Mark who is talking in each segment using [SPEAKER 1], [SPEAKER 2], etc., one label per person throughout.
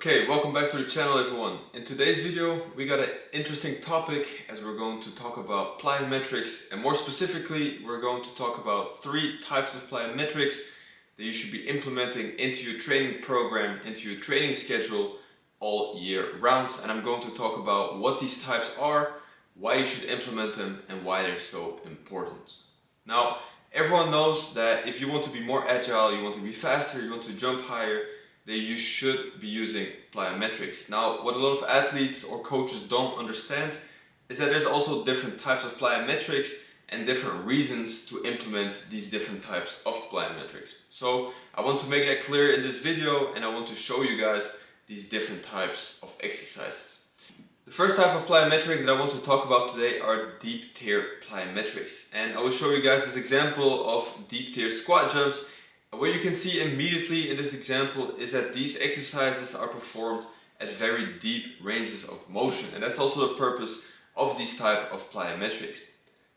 [SPEAKER 1] Okay, welcome back to the channel everyone. In today's video we got an interesting topic as we're going to talk about plyometrics, and more specifically we're going to talk about 3 types of plyometrics that you should be implementing into your training program, into your training schedule all year round. And I'm going to talk about what these types are, why you should implement them, and why they're so important. Now, everyone knows that if you want to be more agile, you want to be faster, you want to jump higher, that you should be using plyometrics. Now, what a lot of athletes or coaches don't understand is that there's also different types of plyometrics and different reasons to implement these different types of plyometrics. So I want to make that clear in this video, and I want to show you guys these different types of exercises. The first type of plyometric that I want to talk about today are deep tier plyometrics. And I will show you guys this example of deep tier squat jumps. What you can see immediately in this example is that these exercises are performed at very deep ranges of motion, and that's also the purpose of these type of plyometrics.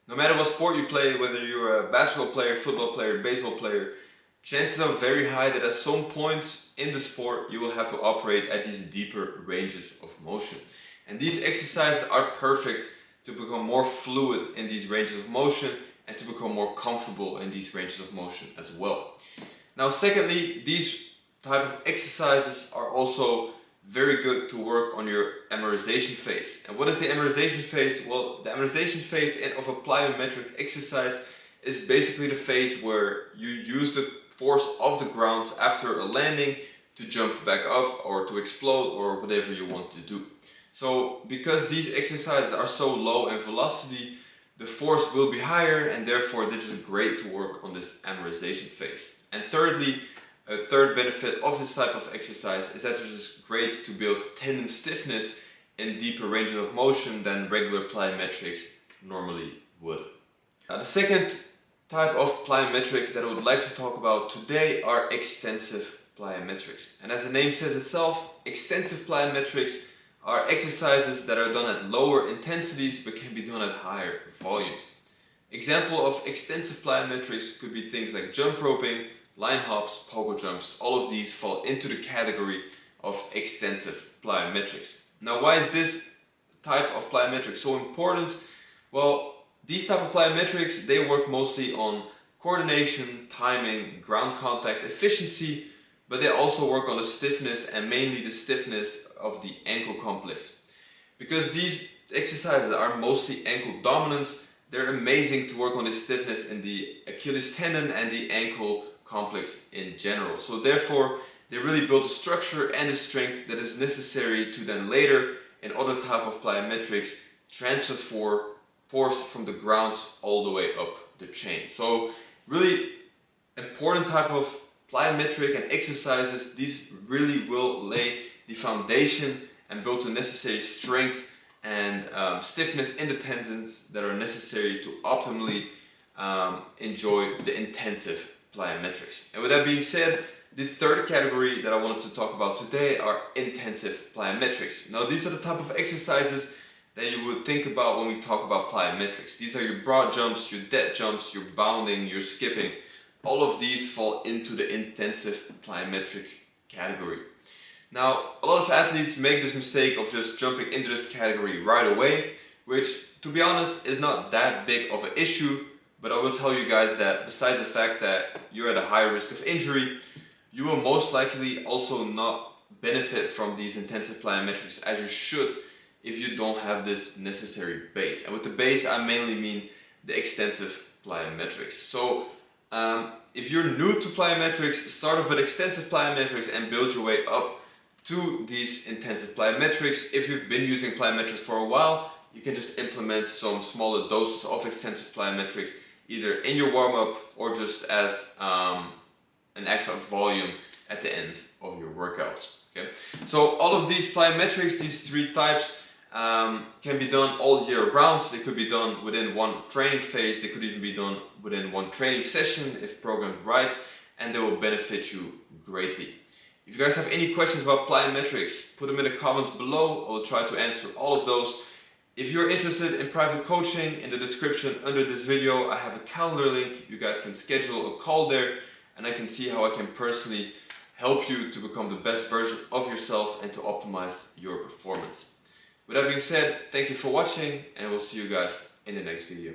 [SPEAKER 1] No matter what sport you play, whether you're a basketball player, football player, baseball player, chances are very high that at some point in the sport you will have to operate at these deeper ranges of motion. And these exercises are perfect to become more fluid in these ranges of motion and to become more comfortable in these ranges of motion as well. Now, secondly, these type of exercises are also very good to work on your amortization phase. And what is the amortization phase? Well, the amortization phase of a plyometric exercise is basically the phase where you use the force of the ground after a landing to jump back up or to explode or whatever you want to do. So because these exercises are so low in velocity, the force will be higher, and therefore this is great to work on this amortization phase. And thirdly, a third benefit of this type of exercise is that it is great to build tendon stiffness in deeper ranges of motion than regular plyometrics normally would. Now, the second type of plyometric that I would like to talk about today are extensive plyometrics. And as the name says itself, extensive plyometrics are exercises that are done at lower intensities but can be done at higher volumes. Example of extensive plyometrics could be things like jump roping, line hops, pogo jumps. All of these fall into the category of extensive plyometrics. Now, why is this type of plyometric so important? Well, these type of plyometrics, they work mostly on coordination, timing, ground contact, efficiency, but they also work on the stiffness, and mainly the stiffness of the ankle complex. Because these exercises are mostly ankle dominant, they're amazing to work on the stiffness in the Achilles tendon and the ankle complex in general. So therefore, they really build a structure and a strength that is necessary to then later, in other type of plyometrics, transfer force from the ground all the way up the chain. So really important type of plyometric and exercises. These really will lay the foundation and build the necessary strength and stiffness in the tendons that are necessary to optimally enjoy the intensive plyometrics. And with that being said, the third category that I wanted to talk about today are intensive plyometrics. Now, these are the type of exercises that you would think about when we talk about plyometrics. These are your broad jumps, your dead jumps, your bounding, your skipping. All of these fall into the intensive plyometric category. Now, a lot of athletes make this mistake of just jumping into this category right away, which, to be honest, is not that big of an issue. But I will tell you guys that besides the fact that you're at a higher risk of injury, you will most likely also not benefit from these intensive plyometrics as you should if you don't have this necessary base. And with the base, I mainly mean the extensive plyometrics. So if you're new to plyometrics, start off with extensive plyometrics and build your way up to these intensive plyometrics. If you've been using plyometrics for a while, you can just implement some smaller doses of extensive plyometrics either in your warm-up or just as an extra volume at the end of your workouts. Okay? So all of these plyometrics, these 3 types, can be done all year round. They could be done within one training phase. They could even be done within one training session if programmed right, and they will benefit you greatly. If you guys have any questions about plyometrics, put them in the comments below. I will try to answer all of those. If you're interested in private coaching, in the description under this video, I have a calendar link. You guys can schedule a call there, and I can see how I can personally help you to become the best version of yourself and to optimize your performance. With that being said, thank you for watching, and we'll see you guys in the next video.